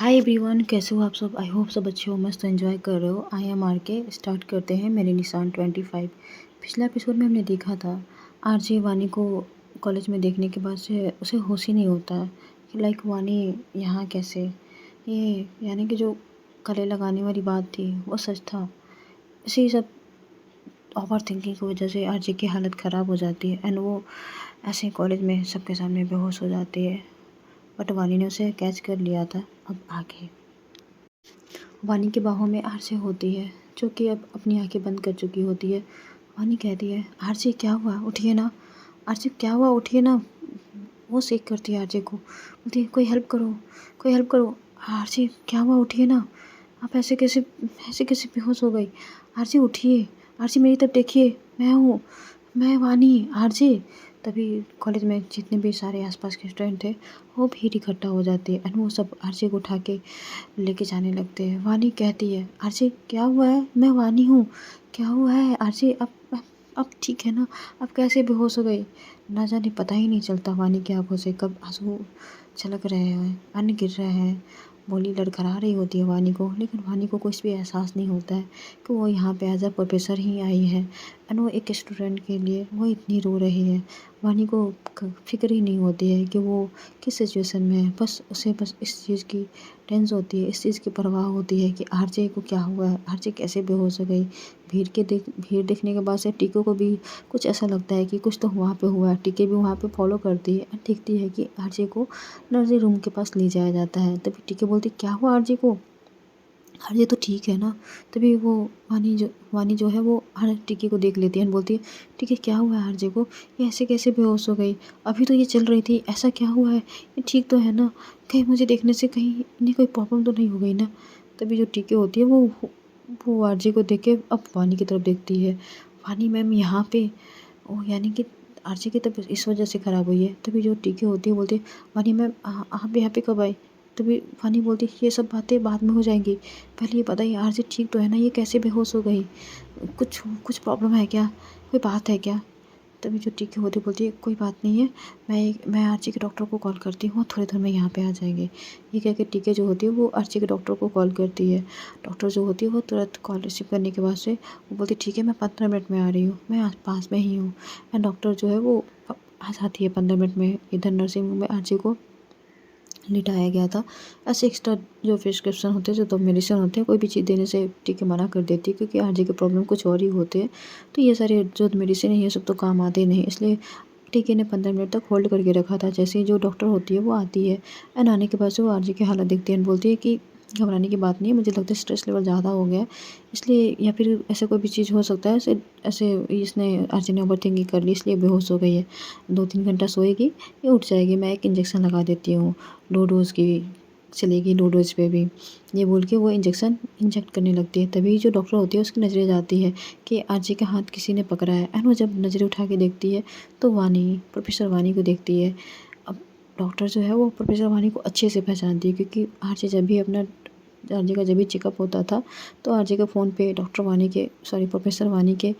Hi everyone, कैसे हो आप सब। आई होप सब अच्छे हो, मस्त एंजॉय कर रहे हो। आई एम आर के। स्टार्ट करते हैं मेरे निशान 25। पिछला एपिसोड में हमने देखा था आरजे वानी को कॉलेज में देखने के बाद से उसे होश ही नहीं होता है कि लाइक वानी यहाँ कैसे। ये यानी कि जो गले लगाने वाली बात थी वो सच था। इसी सब ओवर थिंकिंग की वजह से आरजे की हालत ख़राब हो जाती है एंड वो ऐसे कॉलेज में सबके सामने बेहोश हो जाती है। बट वानी ने उसे कैच कर लिया था। अब आगे वानी की बाहों में आरजे होती है जो कि अब अपनी आंखें बंद कर चुकी होती है। वानी कहती है, आरजे क्या हुआ, उठिए ना। आरजे क्या हुआ, उठिए ना। वो सेक करती है आरजे को, बोलती है कोई हेल्प करो, कोई हेल्प करो। आरजे क्या हुआ, उठिए ना। आप ऐसे कैसे बेहोश हो गई। आरजे उठिए, आरजे मेरी तरफ देखिए, मैं हूँ, मैं वानी। आरजे तभी कॉलेज में जितने भी सारे आसपास के स्टूडेंट थे वो भीड़ इकट्ठा हो जाती है एंड वो सब आरजे को उठा के लेके जाने लगते हैं। वानी कहती है, आरजे क्या हुआ है, मैं वानी हूँ, क्या हुआ है आरजे। अब ठीक है ना, अब कैसे बेहोश हो गई। ना जाने पता ही नहीं चलता वानी की आंखों से कब आंसू छलक रहे हैं, अन्न गिर रहे हैं। बोली लड़खड़ा रही होती है वानी को, लेकिन वानी को कुछ भी एहसास नहीं होता है कि वो यहाँ पे एज अ प्रोफेसर ही आई है एंड वो एक स्टूडेंट के लिए वो इतनी रो रही है। वानी को फिक्र ही नहीं होती है कि वो किस सिचुएशन में है। बस इस चीज़ की टेंस होती है, इस चीज़ की परवाह होती है कि आरजे को क्या हुआ है, आरजे कैसे बेहोश हो गई। भीड़ देखने के बाद से टीको को भी कुछ ऐसा लगता है कि कुछ तो वहाँ पे हुआ है। टीके भी वहाँ पे फॉलो करती है, देखती है कि आरजे को नर्सिंग रूम के पास ले जाया जाता है। तभी टीके बोलती, क्या हुआ आरजे को, आरजे तो ठीक है ना। तभी वो वानी जो है वो हर टिक्की को देख लेती है और बोलती है, ठीक है क्या हुआ है आरजे को, ये ऐसे कैसे बेहोश हो गई, अभी तो ये चल रही थी, ऐसा क्या हुआ है, ये ठीक तो है ना, कहीं मुझे देखने से कहीं इन्हें कोई प्रॉब्लम तो नहीं हो गई ना। तभी जो टिक्की होती है वो आरजे को देख के अब वानी की तरफ देखती है। वानी मैम यहाँ पे, ओ यानी कि आरजे की तबीयत इस वजह से ख़राब हुई है। तभी जो टीके होती है बोलती है, वानी मैम आप यहाँ पे कब आई। तभी वानी बोलती है, ये सब बातें बाद में हो जाएंगी, पहले ये बताइए आरजे ठीक तो है ना, ये कैसे बेहोश हो गई, कुछ कुछ प्रॉब्लम है क्या, कोई बात है क्या। तभी जो टीके होती बोलती है, कोई बात नहीं है, मैं आरजे के डॉक्टर को कॉल करती हूँ, थोड़ी देर में यहाँ पे आ जाएंगे। ये कह के टीके जो होती है वो आरजे के डॉक्टर को कॉल करती है। डॉक्टर जो होती है वो तुरंत कॉल रिसीव करने के बाद से वो बोलती है, ठीक है मैं 15 मिनट में आ रही हूँ, मैं आस पास में ही हूँ। एंड डॉक्टर जो है वो आ जाती है 15 मिनट में। इधर नर्सिंग होम में आरजे को लिटाया गया था। ऐसे एक्स्ट्रा जो प्रिस्क्रिप्शन होते हैं, जो तो मेडिसिन होते हैं, कोई भी चीज़ देने से टीके मना कर देती है क्योंकि आरजे के प्रॉब्लम कुछ और ही होते हैं। तो ये सारे जो मेडिसिन है ये सब तो काम आते नहीं, इसलिए टीके ने 15 मिनट तक होल्ड करके रखा था। जैसे ही जो डॉक्टर होती है वो आती है एंड आने के बाद से वो आरजे की हालत देखती है एंड बोलती है कि घबराने की बात नहीं है, मुझे लगता है स्ट्रेस लेवल ज़्यादा हो गया है, इसलिए या फिर ऐसा कोई भी चीज़ हो सकता है, ऐसे ऐसे इसने आरजे ने ओवर थिंकिंग कर ली इसलिए बेहोश हो गई है। 2-3 घंटा सोएगी, ये उठ जाएगी, मैं एक इंजेक्शन लगा देती हूँ, लो डोज़ की चलेगी, लो डोज़ पे भी। ये बोल के वो इंजेक्शन इंजेक्ट करने लगती है। तभी जो डॉक्टर होती है उसकी नज़रें जाती है कि आरजे का हाथ किसी ने पकड़ा है एंड वो जब नज़रें उठा के देखती है तो प्रोफेसर वानी को देखती है। अब डॉक्टर जो है वो प्रोफेसर वानी को अच्छे से पहचानती है क्योंकि आरजे का जब भी चेकअप होता था तो आरजे के फ़ोन पे प्रोफेसर वानी के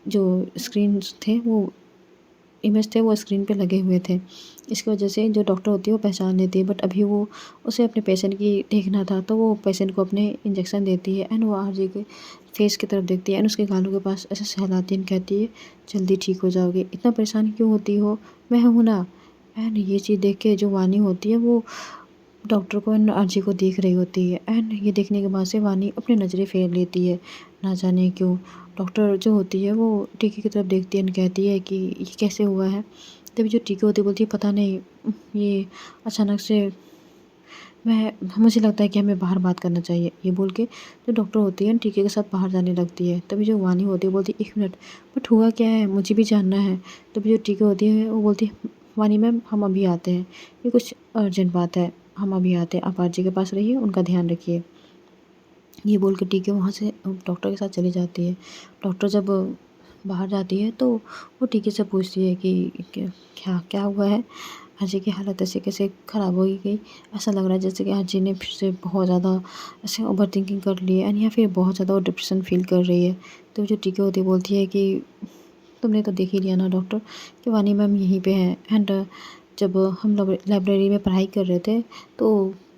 जो स्क्रीन्स थे वो इमेज थे वो स्क्रीन पे लगे हुए थे। इसकी वजह से जो डॉक्टर होती है वो पहचान लेती है। बट अभी वो उसे अपने पेशेंट की देखना था तो वो पेशेंट को अपने इंजेक्शन देती है एंड वो आरजे के फेस की तरफ देखती है एंड उसके गालों के पास ऐसे सहलाती है, कहती है जल्दी ठीक हो जाओगे, इतना परेशान क्यों होती हो, मैं हूँ ना। एंड ये चीज़ देख के जो वानी होती है वो डॉक्टर को एंड आरजे को देख रही होती है एंड ये देखने के बाद से वानी अपनी नज़रें फेर लेती है, ना जाने क्यों। डॉक्टर जो होती है वो टीके की तरफ देखती है एंड कहती है कि ये कैसे हुआ है। तभी जो टीके होती है बोलती है, पता नहीं, ये अचानक से मैं मुझे लगता है कि हमें बाहर बात करना चाहिए। ये बोल के जो डॉक्टर होती है टीके के साथ बाहर जाने लगती है। तभी जो वानी होती है बोलती है, 1 मिनट, बट हुआ क्या है, मुझे भी जानना है। तभी जो टीके होती है वो बोलती है, वानी मैम हम अभी आते हैं, ये कुछ अर्जेंट बात है, हम अभी आते हैं, आप आरजे के पास रहिए, उनका ध्यान रखिए। ये बोल के टीके वहाँ से डॉक्टर के साथ चली जाती है। डॉक्टर जब बाहर जाती है तो वो टीके से पूछती है कि क्या क्या हुआ है, अजय की हालत ऐसे कैसे ख़राब हो गई। ऐसा लग रहा है जैसे कि अजय ने फिर से बहुत ज़्यादा ऐसे ओवर थिंकिंग कर ली है एंड या फिर बहुत ज़्यादा वो डिप्रेशन फील कर रही है। तो जो टीके होती है बोलती है कि तुमने तो देख ही लिया ना डॉक्टर कि वानी मैम यहीं पे हैं एंड जब हम लोग लाइब्रेरी में पढ़ाई कर रहे थे तो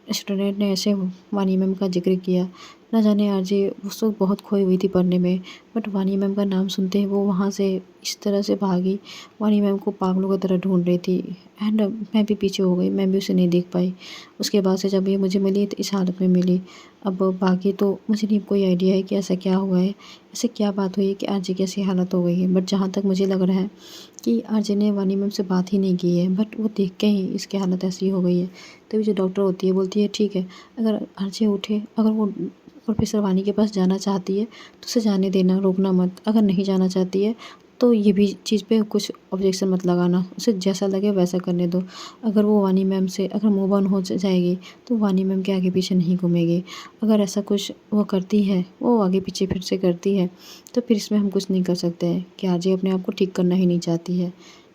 स्टूडेंट ने ऐसे वानी मैम का ज़िक्र किया। ना जाने आरजे उस वक़्त बहुत खोई हुई थी पढ़ने में, बट वानी मैम का नाम सुनते ही वो वहाँ से इस तरह से भागी, वानी मैम को पागलों की तरह ढूँढ रही थी। एंड मैं भी पीछे हो गई, मैं भी उसे नहीं देख पाई। उसके बाद से जब ये मुझे मिली तो इस हालत में मिली। अब बाकी तो मुझे नहीं कोई आइडिया है कि ऐसा क्या हुआ है, ऐसे क्या बात हुई है कि आरजे की ऐसी हालत हो गई है। बट जहाँ तक मुझे लग रहा है कि आरजे ने वानी मैम से बात ही नहीं की है, बट वो देख के ही इसकी हालत ऐसी हो गई है। तभी जो डॉक्टर होती है बोलती है ठीक है, अगर आरजे उठे, अगर वो प्रोफेसर वानी के पास जाना चाहती है तो उसे जाने देना, रोकना मत। अगर नहीं जाना चाहती है तो ये भी चीज़ पे कुछ ऑब्जेक्शन मत लगाना, उसे जैसा लगे वैसा करने दो। अगर वो वानी मैम से अगर मूव ऑन हो जाएगी तो वानी मैम के आगे पीछे नहीं घूमेगी। अगर ऐसा कुछ वो करती है, वो आगे पीछे फिर से करती है, तो फिर इसमें हम कुछ नहीं कर सकते हैं कि आरजे अपने आप को ठीक करना ही नहीं चाहती है।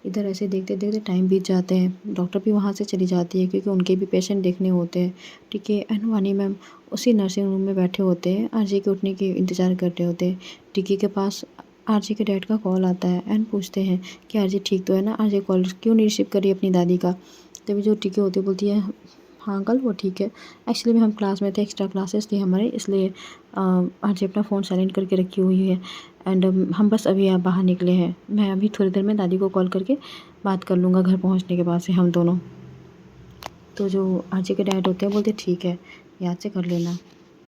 इधर ऐसे देखते-देखते टाइम बीत जाते हैं। डॉक्टर भी वहाँ से चली जाती है क्योंकि उनके भी पेशेंट देखने होते हैं। ठीक है, एंड वानी मैम उसी नर्सिंग रूम में बैठे होते हैं, आरजे के उठने की इंतज़ार कर रहे होते हैं। टिकी के पास आरजे के डैड का कॉल आता है एंड पूछते हैं कि आरजे ठीक तो है ना? आरजे कॉल क्यों नहीं रिसीव कर रही अपनी दादी का? तभी जो टिकी होती है बोलती है हाँ अंकल वो ठीक है। एक्चुअली में हम क्लास में थे, एक्स्ट्रा क्लासेस थी हमारे, इसलिए आरजे अपना फ़ोन साइलेंट करके रखी हुई है। एंड हम बस अभी यहाँ बाहर निकले हैं। मैं अभी थोड़ी देर में दादी को कॉल करके बात कर लूँगा घर पहुँचने के बाद से हम दोनों। तो जो आरजे के डैड होते हैं बोलते ठीक है, याद से कर लेना।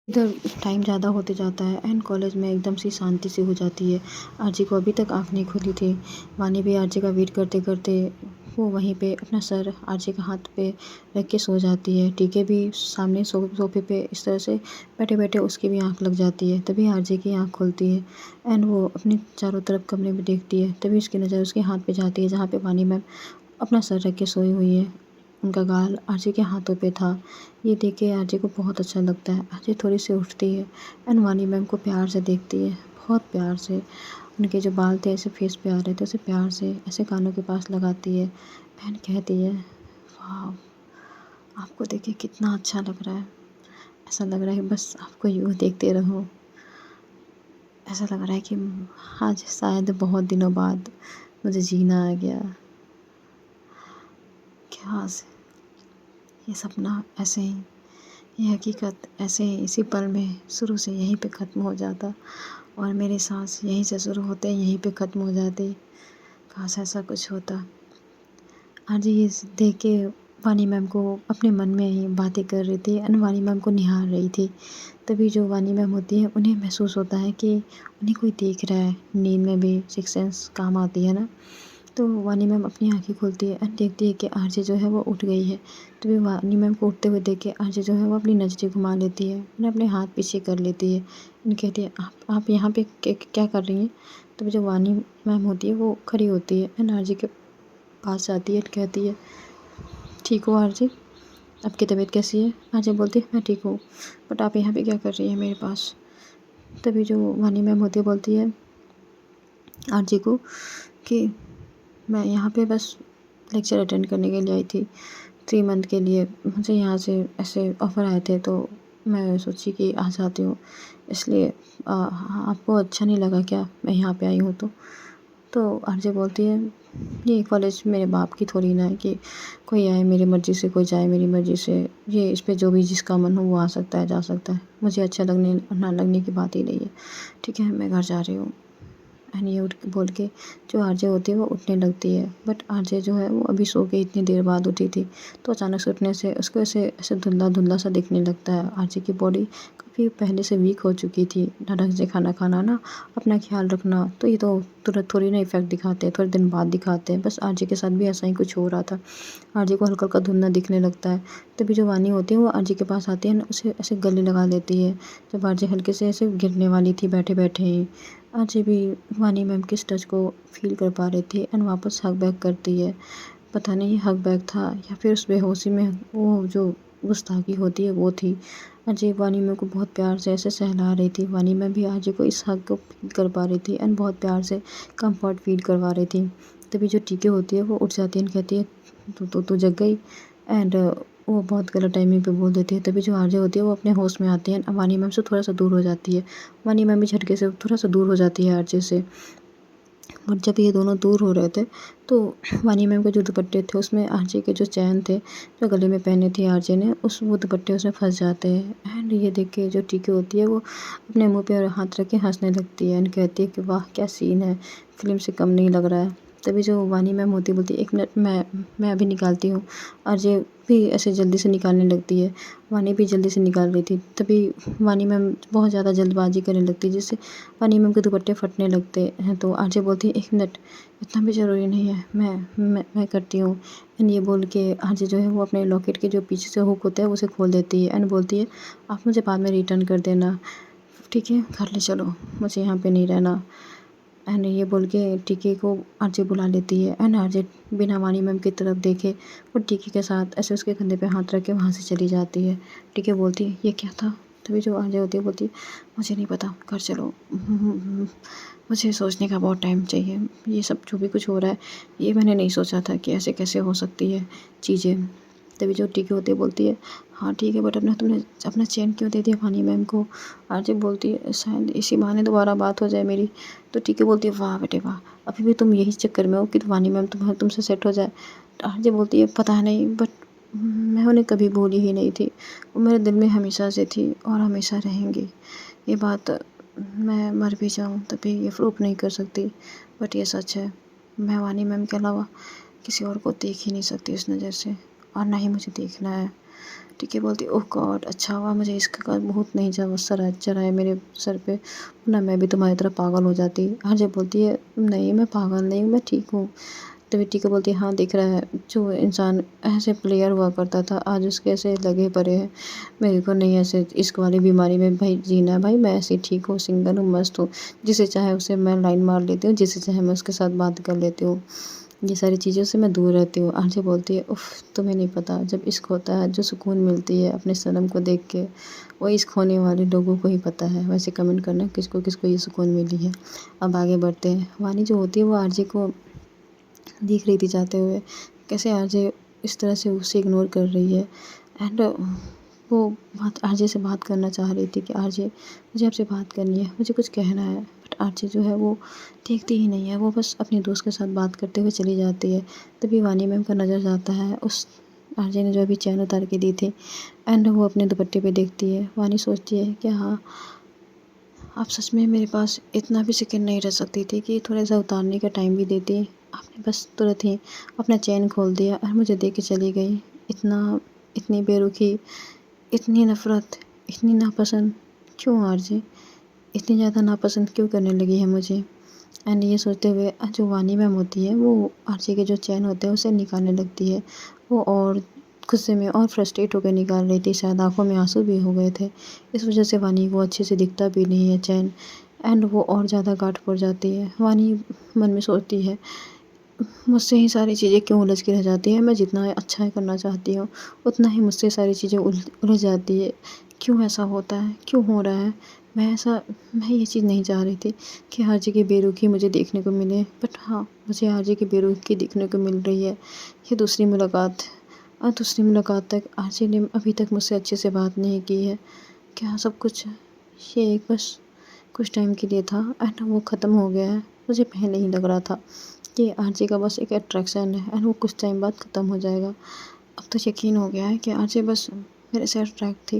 इधर टाइम ज़्यादा होते जाता है एंड कॉलेज में एकदम से शांति सी हो जाती है। आरजे को अभी तक आँख नहीं खुली थी। वानी भी आरजे का वेट करते-करते वो वहीं पे अपना सर आरजे के हाथ पे रख के सो जाती है। टीके भी सामने सोफ़े पे इस तरह से बैठे-बैठे उसकी भी आँख लग जाती है। तभी आरजे की आँख खुलती है एंड वो अपने चारों तरफ कमरे में देखती है। तभी उसकी नज़र उसके हाथ पे जाती है जहाँ पे वानी मैम अपना सर रख के सोई हुई है। उनका गाल आरजे के हाथों पे था। ये देख के आरजे को बहुत अच्छा लगता है। आरजे थोड़ी सी उठती है एंड वानी मैम को प्यार से देखती है, बहुत प्यार से। उनके जो बाल थे ऐसे फेस पे आ रहे थे, उसे प्यार से ऐसे कानों के पास लगाती है एंड कहती है वाह! आपको देख के कितना अच्छा लग रहा है। ऐसा लग रहा है कि बस आपको यूँ देखते रहूँ। ऐसा लग रहा है कि आज शायद बहुत दिनों बाद मुझे जीना आ गया। काश ये सपना ऐसे ही, ये हकीकत ऐसे ही इसी पल में शुरू से यहीं पे ख़त्म हो जाता और मेरी सांस यहीं से शुरू होते यहीं पे ख़त्म हो जाती। काश ऐसा कुछ होता। आज ये देख के वानी मैम को अपने मन में ही बातें कर रही थी एंड वानी मैम को निहार रही थी। तभी जो वानी मैम होती है उन्हें महसूस होता है कि उन्हें कोई देख रहा है। नींद में भी सिक्स सेंस काम आती है ना। तो वानी मैम अपनी आँखें खोलती है एंड देखती है कि आरजे जो है वो उठ गई है। तभी वानी मैम को उठते हुए देख के आरजे जो है वो अपनी नज़रें घुमा लेती है एंड अपने हाथ पीछे कर लेती है एंड कहती है आप यहाँ पे क्या कर रही हैं? तभी जो वानी मैम होती है वो खड़ी होती है एंड आरजे के पास जाती है, कहती है ठीक हो आरजे? आपकी तबीयत कैसी है? आरजे बोलती है मैं ठीक हूँ, बट आप यहाँ पे क्या कर रही हैं मेरे पास? तभी जो वानी मैम होती है बोलती है आरजे को कि मैं यहाँ पे बस लेक्चर अटेंड करने के लिए आई थी, 3 मंथ के लिए। मुझे यहाँ से ऐसे ऑफ़र आए थे तो मैं सोची कि आ जाती हूँ, इसलिए हाँ, आपको अच्छा नहीं लगा क्या मैं यहाँ पे आई हूँ तो? तो आरजे बोलती है ये कॉलेज मेरे बाप की थोड़ी ना है कि कोई आए मेरी मर्ज़ी से, कोई जाए मेरी मर्ज़ी से। ये इस पे जो भी जिसका मन हो वो आ सकता है, जा सकता है। मुझे अच्छा लगने ना लगने की बात ही नहीं है। ठीक है, मैं घर जा रही हूँ। एंड ये उठ बोल के जो आरजे होती है वो उठने लगती है, बट आरजे जो है वो अभी सो के इतनी देर बाद उठी थी, तो अचानक से उठने से उसको ऐसे ऐसे धुंधला-धुंधला सा दिखने लगता है। आरजे की बॉडी काफ़ी पहले से वीक हो चुकी थी, ना ढंग से खाना खाना, ना अपना ख़्याल रखना, तो ये तो तुरंत थोड़ी ना इफ़ेक्ट दिखाते हैं, थोड़े दिन बाद दिखाते हैं। बस आरजे के साथ भी ऐसा ही कुछ हो रहा था। आरजे को हल्का-हल्का धुंधला दिखने लगता है, तभी जो वानी होती है वो आरजे के पास आती है ना, उसे ऐसे गले लगा लेती है। जब आरजे हल्के से ऐसे गिरने वाली थी बैठे-बैठे ही, आरजे भी वानी मैम के इस टच को फ़ील कर पा रही थी एंड वापस हग बैक करती है। पता नहीं ये हग बैक था या फिर उस बेहोशी में वो जो गुस्ताखी होती है वो थी। आरजे वानी मैम को बहुत प्यार से ऐसे सहला रही थी। वानी मैम भी आरजे को इस हग को फ़ील कर पा रही थी एंड बहुत प्यार से कम्फ़र्ट फ़ील करवा रही थी। तभी जो टीके होती है वो उठ जाती है एंड कहती है तू जग गई एंड वो बहुत गलत टाइमिंग पे बोल देती है। तभी जो आरजे होती है वो अपने होश में आती है, वानी मैम से थोड़ा-सा दूर हो जाती है। वानी मैम भी झटके से थोड़ा-सा दूर हो जाती है आरजे से। और जब ये दोनों दूर हो रहे थे तो वानी मैम के जो दुपट्टे थे उसमें आरजे के जो चैन थे जो गले में पहने थे आरजे ने वो दुपट्टे उसमें फंस जाते हैं। एंड ये देख के जो टीके होती है वो अपने मुंह पे हाथ रख के हंसने लगती है एंड कहती है कि वाह क्या सीन है, फिल्म से कम नहीं लग रहा है। तभी जो वानी मैम होती बोलती है 1 मिनट मैं अभी निकालती हूँ। आरजे भी ऐसे जल्दी से निकालने लगती है। वानी भी जल्दी से निकाल रही थी तभी वानी मैम बहुत ज़्यादा जल्दबाजी करने लगती है जिससे वानी मैम के दुपट्टे फटने लगते हैं। तो आरजे बोलती है 1 मिनट, इतना भी ज़रूरी नहीं है, मैं करती हूँ। एंड ये बोल के आरजे जो है वो अपने लॉकेट के जो पीछे से हुक होता है उसे खोल देती है एंड बोलती है आप मुझे बाद में रिटर्न कर देना, ठीक है घर ले चलो, मुझे यहाँ पे नहीं रहना। एंड ये बोल के टीके को आरजे बुला लेती है एंड आरजे बिना वानी मैम की तरफ देखे वो टीके के साथ ऐसे उसके कंधे पे हाथ रख के वहाँ से चली जाती है। टीके बोलती है ये क्या था? तभी जो आरजे होती है बोलती है मुझे नहीं पता, घर चलो, मुझे सोचने का बहुत टाइम चाहिए। ये सब जो भी कुछ हो रहा है ये मैंने नहीं सोचा था कि ऐसे कैसे हो सकती है चीज़ें। तभी जो टीके होती है बोलती है हाँ ठीक है, बट तुमने अपना चैन क्यों दे दिया वानी मैम को? आरजे बोलती है शायद इसी बहाने दोबारा बात हो जाए मेरी। तो टीके बोलती है वाह बेटे वाह, अभी भी तुम यही चक्कर में हो कि वानी मैम तुमसे सेट हो जाए। आरजे बोलती है पता नहीं, बट मैं उन्हें कभी भूली ही नहीं थी, वो मेरे दिल में हमेशा से थी और हमेशा रहेंगी। ये बात मैं मर भी जाऊँ तभी ये प्रूफ नहीं कर सकती, बट ये सच है। मैं वानी मैम के अलावा किसी और को देख ही नहीं सकती इस नज़र से, और ना ही मुझे देखना है। ठीक है बोलती ओह गॉड, अच्छा हुआ मुझे इसका का बहुत नहीं चढ़ा है मेरे सर पे, वरना मैं भी तुम्हारी तरह पागल हो जाती। आरजे बोलती है नहीं मैं पागल नहीं हूँ, मैं ठीक हूँ। तभी टीका बोलती है हाँ दिख रहा है, जो इंसान ऐसे प्लेयर हुआ करता था आज उसके ऐसे लगे पड़े हैं। मेरे को नहीं ऐसे इश्क वाली बीमारी में भाई जीना है, भाई मैं ऐसे ही ठीक हूँ, सिंगल हूँ, मस्त हूँ, जिसे चाहे उसे मैं लाइन मार लेती हूँ, जिसे चाहे मैं उसके साथ बात कर लेती हूँ, ये सारी चीज़ों से मैं दूर रहती हूँ। आरजे बोलती है उफ़ तुम्हें नहीं पता, जब इश्क होता है जो सुकून मिलती है अपने सनम को देख के, वो इश्क होने वाले लोगों को ही पता है। वैसे कमेंट करना किसको किसको ये सुकून मिली है। अब आगे बढ़ते हैं। वानी जो होती है वो आरजे को देख रही थी जाते हुए, कैसे आरजे इस तरह से उसे इग्नोर कर रही है। एंड वो बात आरजे से बात करना चाह रही थी कि आरजे मुझे आपसे बात करनी है, मुझे कुछ कहना है, बट आरजे जो है वो देखती ही नहीं है, वो बस अपने दोस्त के साथ बात करते हुए चली जाती है। तभी वानी मैम का नज़र जाता है उस आरजे ने जो अभी चैन उतार के दी थी एंड वो अपने दुपट्टे पे देखती है। वानी सोचती है कि हाँ आप सच में मेरे पास इतना भी सेकंड नहीं रह सकती थी कि थोड़ा सा उतारने का टाइम भी देती। आपने बस तुरंत ही अपना चैन खोल दिया और मुझे दे के चली गई। इतनी बेरुखी, इतनी नफ़रत, इतनी नापसंद क्यों आरजे? इतनी ज़्यादा नापसंद क्यों करने लगी है मुझे? एंड ये सोचते हुए जो वानी मैम होती है वो आरजे के जो चैन होते हैं उसे निकालने लगती है। वो और गुस्से में और फ्रस्ट्रेट होकर निकाल रही थी, शायद आँखों में आँसू भी हो गए थे। इस वज़ह से वानी को अच्छे से दिखता भी नहीं है चैन, एंड वो और ज़्यादा गाँठ पड़ जाती है। वानी मन में सोचती है मुझसे ही सारी चीज़ें क्यों उलझ के रह जाती हैं, मैं जितना अच्छा करना चाहती हूँ उतना ही मुझसे सारी चीज़ें उलझ जाती है। क्यों ऐसा होता है? क्यों हो रहा है? मैं ये चीज़ नहीं चाह रही थी कि आरजे की बेरुखी मुझे देखने को मिले, बट हाँ, मुझे आरजे की बेरुखी देखने को मिल रही है। ये दूसरी मुलाकात, और दूसरी मुलाकात तक आरजे ने अभी तक मुझसे अच्छे से बात नहीं की है। क्या सब कुछ ये एक बस कुछ टाइम के लिए था एंड वो ख़त्म हो गया है। मुझे पहले ही लग रहा था कि आरजे का बस एक अट्रैक्शन है एंड वो कुछ टाइम बाद ख़त्म हो जाएगा। अब तो यकीन हो गया है कि आरजे बस मेरे से अट्रैक्ट थी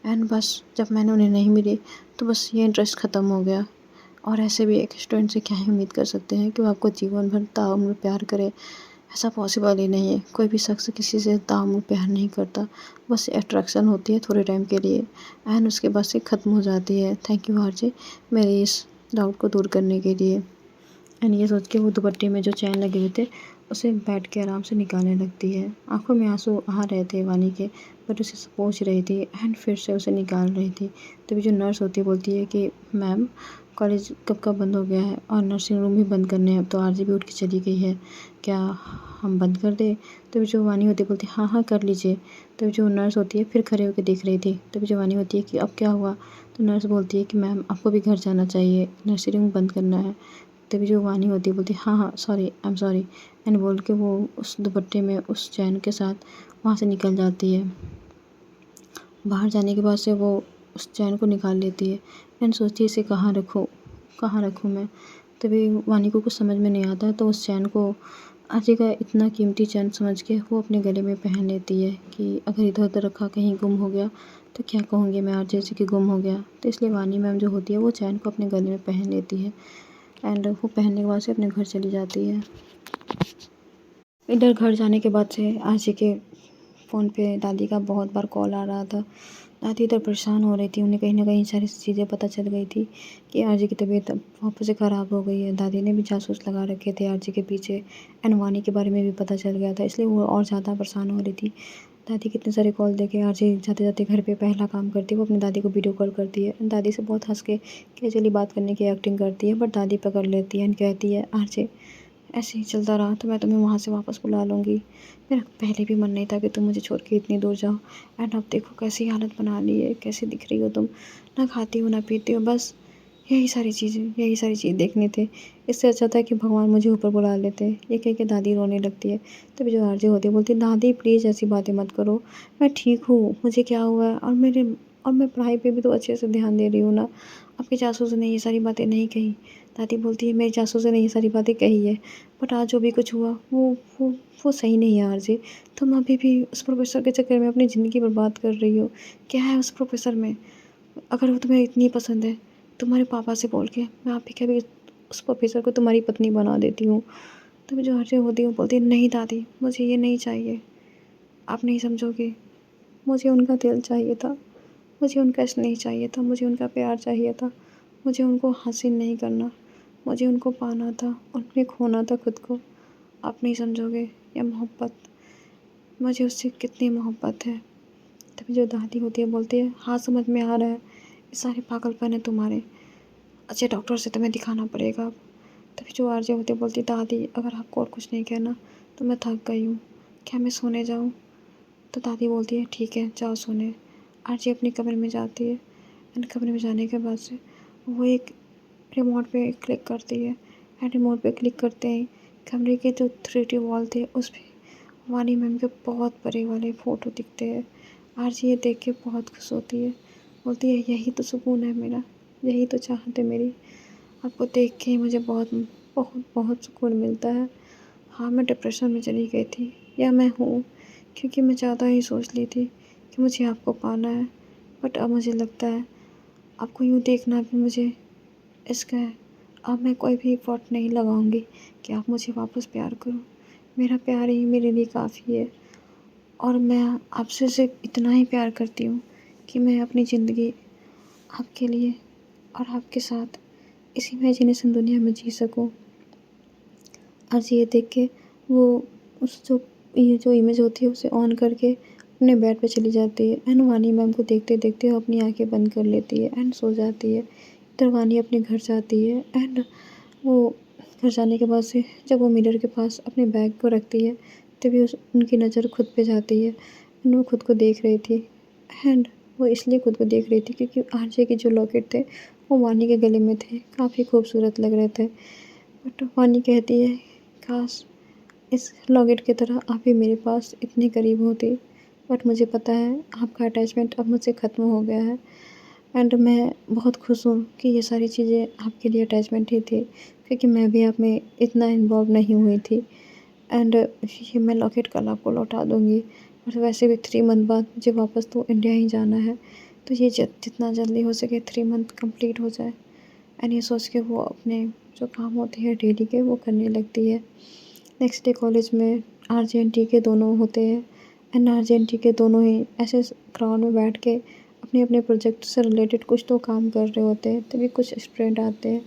एंड बस जब मैंने उन्हें नहीं मिली तो बस ये इंटरेस्ट ख़त्म हो गया। और ऐसे भी एक स्टूडेंट से क्या ही उम्मीद कर सकते हैं कि वो आपको जीवन भर ताउम्र प्यार करे? ऐसा पॉसिबल ही नहीं है। कोई भी शख्स किसी से ताउम्र प्यार नहीं करता, बस अट्रैक्शन होती है थोड़े टाइम के लिए एंड उसके बाद से ख़त्म हो जाती है। थैंक यू आरजे मेरे इस डाउट को दूर करने के लिए। एंड ये सोच के वो दुपट्टे में जो चैन लगे हुए थे उसे बैठ के आराम से निकालने लगती है। आंखों में आंसू आ रहे थे वानी के, बट उसे पोंछ रही थी एंड फिर से उसे निकाल रही थी। तभी जो नर्स होती है बोलती है कि मैम कॉलेज कब का बंद हो गया है और नर्सिंग रूम भी बंद करने हैं, अब तो आरजे भी उठ के चली गई है, क्या हम बंद कर दें? तभी जो वानी होती है बोलती है हाँ हाँ कर लीजिए। तभी जो नर्स होती है फिर खड़े होकर देख रही थी। तभी जो वानी होती है कि अब क्या हुआ? तो नर्स बोलती है कि मैम आपको भी घर जाना चाहिए, नर्सिंग रूम बंद करना है। तभी जो वानी होती है बोलती है हाँ हाँ sorry I am sorry, and बोल के वो उस दुपट्टे में उस चैन के साथ वहाँ से निकल जाती है। बाहर जाने के बाद से वो उस चैन को निकाल लेती है एंड सोचती है इसे कहाँ रखूँ मैं। तभी वानी को कुछ समझ में नहीं आता है, तो उस चैन को आरजे का इतना कीमती चैन समझ के वो अपने गले में पहन लेती है कि अगर इधर-उधर रखा कहीं गुम हो गया तो क्या कहूँगी मैं आरजे से कि गुम हो गया। तो इसलिए वानी मैम जो होती है वो चैन को अपने गले में पहन लेती है एंड वो पहनने के बाद से अपने घर चली जाती है। इधर घर जाने के बाद से आरजे के फ़ोन पे दादी का बहुत बार कॉल आ रहा था। दादी इधर परेशान हो रही थी, उन्हें कहीं न कहीं सारी चीज़ें पता चल गई थी कि आरजे की तबीयत वापस से ख़राब हो गई है। दादी ने भी जासूस लगा रखे थे आरजे के पीछे एंड वानी के बारे में भी पता चल गया था, इसलिए वो और ज़्यादा परेशान हो रही थी। दादी कितने सारे कॉल देके आरजे जाते-जाते घर पे पहला काम करती है वो अपनी दादी को वीडियो कॉल करती है। दादी से बहुत हँस के कैजुअली बात करने की एक्टिंग करती है, बट दादी पकड़ लेती है एंड कहती है, आरजे ऐसे ही चलता रहा तो मैं तुम्हें वहाँ से वापस बुला लूँगी। मेरा पहले भी मन नहीं था कि तुम मुझे छोड़ के इतनी दूर जाओ एंड अब देखो कैसी हालत बना ली है, कैसी दिख रही हो तुम, ना खाती हो ना पीती हो, बस यही सारी चीज़ देखनी थी। इससे अच्छा था कि भगवान मुझे ऊपर बुला लेते। ये कह के दादी रोने लगती है। तभी जो आरजे होती है बोलती है, दादी प्लीज़ ऐसी बातें मत करो, मैं ठीक हूँ, मुझे क्या हुआ है और मैं पढ़ाई पे भी तो अच्छे से ध्यान दे रही हूँ ना। आपके जासूस ने ये सारी बातें नहीं कही। दादी बोलती है, मेरे जासूस ने ये सारी बातें कही है, बट आज जो भी कुछ हुआ वो वो सही नहीं है आरजे। तुम अभी भी उस प्रोफ़ेसर के चक्कर में अपनी ज़िंदगी बर्बाद कर रही हो। क्या है उस प्रोफ़ेसर में? अगर वो तुम्हें इतनी पसंद है, तुम्हारे पापा से बोल के मैं आप ही के भी उस प्रोफ़ेसर को तुम्हारी पत्नी बना देती हूँ। तभी जो आरजे होती है वो बोलती है, नहीं दादी मुझे ये नहीं चाहिए, आप नहीं समझोगी। मुझे उनका दिल चाहिए था, मुझे उनका स्नेह चाहिए था, मुझे उनका प्यार चाहिए था, मुझे उनको हासिल नहीं करना, मुझे उनको पाना था, उनमें खोना था खुद को। आप नहीं समझोगे ये मोहब्बत, मुझे उससे कितनी मोहब्बत है। तभी जो दादी होती है बोलती है, हाँ समझ में आ रहा है, ये सारे पागलपन है तुम्हारे, अच्छे डॉक्टर से तुम्हें दिखाना पड़ेगा अब। तभी जो आरजे होती है बोलती है, दादी अगर आपको और कुछ नहीं कहना तो मैं थक गई हूँ, क्या मैं सोने जाऊँ? तो दादी बोलती है, ठीक है जाओ सोने। आरजे अपने कमरे में जाती है एंड कमरे में जाने के बाद से वो एक रिमोट पे क्लिक करती है एंड रिमोट पे क्लिक करते ही कमरे के जो 3D वॉल थे उस पे वानी मैम के बहुत बड़े वाले फ़ोटो दिखते हैं। आरजे ये देख के बहुत खुश होती है, बोलती है, यही तो सुकून है मेरा, यही तो चाहत है मेरी। आपको देख के ही मुझे बहुत बहुत बहुत सुकून मिलता है। हाँ मैं डिप्रेशन में चली गई थी, या मैं हूँ, क्योंकि मैं ज़्यादा ही सोच ली थी कि मुझे आपको पाना है, बट अब मुझे लगता है आपको यूँ देखना भी मुझे इश्क है। अब मैं कोई भी एफ़र्ट नहीं लगाऊँगी कि आप मुझे वापस प्यार करो। मेरा प्यार ही मेरे लिए काफ़ी है और मैं आपसे सिर्फ़ इतना ही प्यार करती हूँ कि मैं अपनी ज़िंदगी आपके लिए और आपके साथ इस इमेजिनेशन दुनिया में जी सकूँ। आज ये देख के वो उस जो ये जो इमेज होती है उसे ऑन करके अपने बेड पे चली जाती है एंड वानी मैम को देखते-देखते वो अपनी आँखें बंद कर लेती है एंड सो जाती है। इधर वानी अपने घर जाती है एंड वो घर जाने के बाद से जब वो मिरर के पास अपने बैग को रखती है, तभी उनकी नज़र खुद पे जाती है एंड वो खुद को देख रही थी एंड वो इसलिए खुद को देख रही थी क्योंकि आरजे के जो लॉकेट थे वो वानी के गले में थे, काफ़ी खूबसूरत लग रहे थे। बट वानी कहती है, काश इस लॉकेट की तरह आप भी मेरे पास इतनी करीब होती, बट मुझे पता है आपका अटैचमेंट अब मुझसे ख़त्म हो गया है एंड मैं बहुत खुश हूँ कि ये सारी चीज़ें आपके लिए अटैचमेंट ही थी, क्योंकि मैं भी आप में इतना इन्वॉल्व नहीं हुई थी एंड ये मैं लॉकेट कल आपको लौटा दूँगी और वैसे भी 3 मंथ बाद मुझे वापस तो इंडिया ही जाना है, तो ये जितना जल्दी हो सके 3 मंथ कंप्लीट हो जाए एंड ये सोच के वो अपने जो काम होते हैं डेली के वो करने लगती है। नेक्स्ट डे कॉलेज में आरजे एंड टीके दोनों होते हैं एंड आरजे एंड टीके दोनों ही ऐसे ग्राउंड में बैठ के अपने-अपने प्रोजेक्ट से रिलेटेड कुछ तो काम कर रहे होते हैं, तभी कुछ स्टूडेंट आते हैं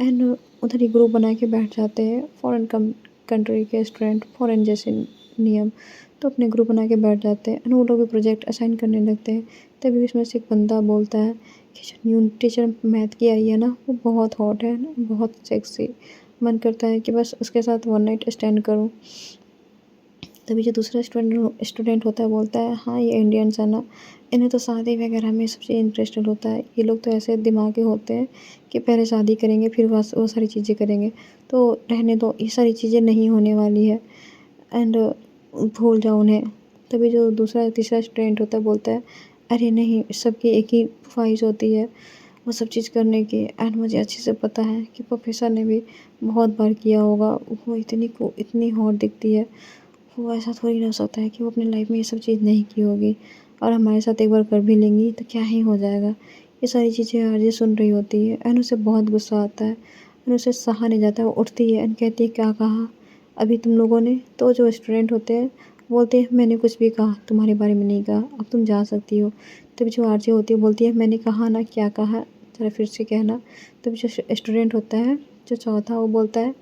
एंड उधर ही ग्रुप बना के बैठ जाते हैं फॉरेन कंट्री के स्टूडेंट, फॉरेन जैसे नियम, तो अपने ग्रुप बना के बैठ जाते हैं एंड वो लोग भी प्रोजेक्ट असाइन करने लगते हैं। तभी उसमें से एक बंदा बोलता है कि जो न्यू टीचर मैथ की आई है ना, वो बहुत हॉट है, बहुत सेक्सी, मन करता है कि बस उसके साथ वन नाइट स्टैंड करूँ। तभी जो दूसरा स्टूडेंट होता है बोलता है, हाँ ये इंडियंस है ना, इन्हें तो शादी वगैरह में सबसे इंटरेस्टेड होता है, ये लोग तो ऐसे दिमागी होते हैं कि पहले शादी करेंगे फिर वो सारी चीज़ें करेंगे, तो रहने दो, ये सारी चीज़ें नहीं होने वाली है एंड भूल जाओ उन्हें। तभी जो दूसरा तीसरा स्टूडेंट होता है बोलता है, अरे नहीं, सबकी एक ही ख्वाहिश होती है, वो सब चीज़ करने की। एंड मुझे अच्छे से पता है कि प्रोफ़ेसर ने भी बहुत बार किया होगा। वो इतनी हॉट दिखती है, वो ऐसा थोड़ी ना हो सकता है कि वो अपनी लाइफ़ में ये सब चीज़ नहीं की होगी और हमारे साथ एक बार कर भी लेंगी तो क्या ही हो जाएगा। ये सारी चीज़ें आरज़े सुन रही होती है एंड उसे बहुत गुस्सा आता है एंड उसे सहा नहीं जाता है। वो उठती है एंड कहती है, क्या कहा अभी तुम लोगों ने? तो जो स्टूडेंट होते हैं बोलते हैं, मैंने कुछ भी कहा तुम्हारे बारे में नहीं कहा, अब तुम जा सकती हो। तभी जो आरजे होती है बोलती है, मैंने कहा ना, क्या कहा, ज़रा फिर से कहना। तभी जो स्टूडेंट होता है जो चौथा, वो बोलता है,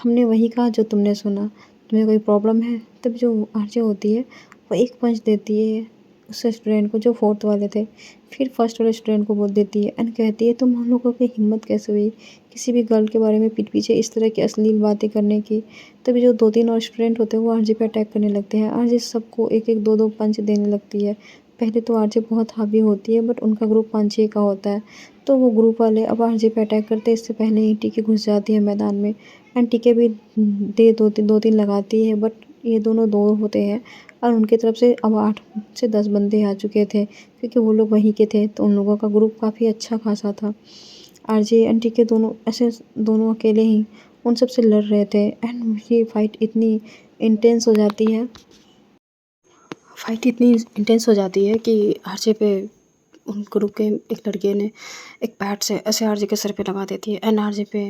हमने वही कहा जो तुमने सुना, तुम्हें कोई प्रॉब्लम है? तब जो आरजे होती है वो एक पंच देती है उस स्टूडेंट को जो फोर्थ वाले थे, फिर फर्स्ट वाले स्टूडेंट को बोल देती है एंड कहती है, तुम हम लोगों की हिम्मत कैसे हुई किसी भी गर्ल के बारे में पीठ पीछे इस तरह की अश्लील बातें करने की। तभी जो 2-3 और स्टूडेंट होते हैं वो आरजे पे अटैक करने लगते हैं। आरजे सबको एक-एक 2-2 पंच देने लगती है। पहले तो आरजे बहुत हावी होती है बट उनका ग्रुप 5-6 का होता है। तो वो ग्रुप वाले अब आरजे पे अटैक करते हैं, इससे पहले ही टीके घुस जाती है मैदान में एंड टीके भी दे 2-3 लगाती है बट ये दोनों 2 होते हैं और उनकी तरफ से अब 8 से 10 बंदे आ चुके थे क्योंकि वो लोग वहीं के थे, तो उन लोगों का ग्रुप काफ़ी अच्छा खासा था। आरजे एंड टीके दोनों ऐसे दोनों अकेले ही उन सब से लड़ रहे थे एंड ये फाइट इतनी इंटेंस हो जाती है कि आरजे पे उन ग्रुप के एक लड़के ने एक बैट से ऐसे आरजे के सर पे लगा देती है एंड आरजे पे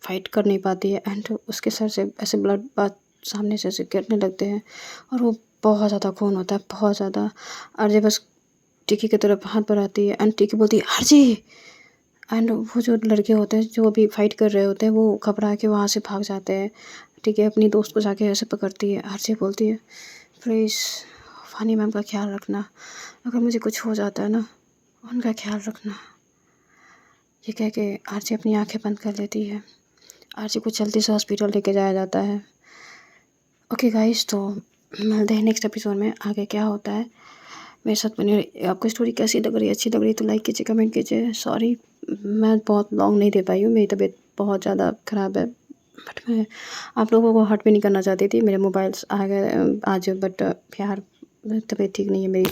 फाइट कर नहीं पाती है एंड उसके सर से ऐसे ब्लड बात सामने से ऐसे गिरने लगते हैं और वो बहुत ज़्यादा खून होता है, बहुत ज़्यादा। आरजे बस टिकी की तरफ हाथ बढ़ाती है एंड टिकी बोलती है, आरजे। एंड वो जो लड़के होते हैं जो अभी फाइट कर रहे होते हैं वो घबरा के वहाँ से भाग जाते हैं। ठीक है, अपनी दोस्त को जाके ऐसे पकड़ती है। आरजे बोलती है, प्लीज़ फ़ानी मैम का ख्याल रखना, अगर मुझे कुछ हो जाता है ना उनका ख्याल रखना। ये कह के आरजे अपनी आंखें बंद कर लेती है। आरजे को जल्दी से हॉस्पिटल लेके जाया जाता है। ओके गाइस, तो मिलते हैं नेक्स्ट एपिसोड में, आगे क्या होता है मेरे साथ बने रहिए। आपको स्टोरी कैसी लग रही है, अच्छी लग रही है तो लाइक कीजिए, कमेंट कीजिए। सॉरी मैं बहुत लॉन्ग नहीं दे पाई हूँ, मेरी तबीयत बहुत ज़्यादा ख़राब है बट मैं आप लोगों को हर्ट भी नहीं करना चाहती थी। मेरे मोबाइल्स आ गए आज बट यार तबीयत ठीक नहीं है मेरी।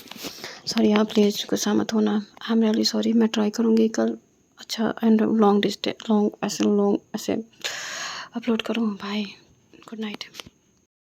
सॉरी, आप प्लीज़ गुस्सा मत होना। I am really sorry. मैं ट्राई करूँगी कल अच्छा एंड लॉन्ग ऐसे अपलोड करूँ। Bye, good night.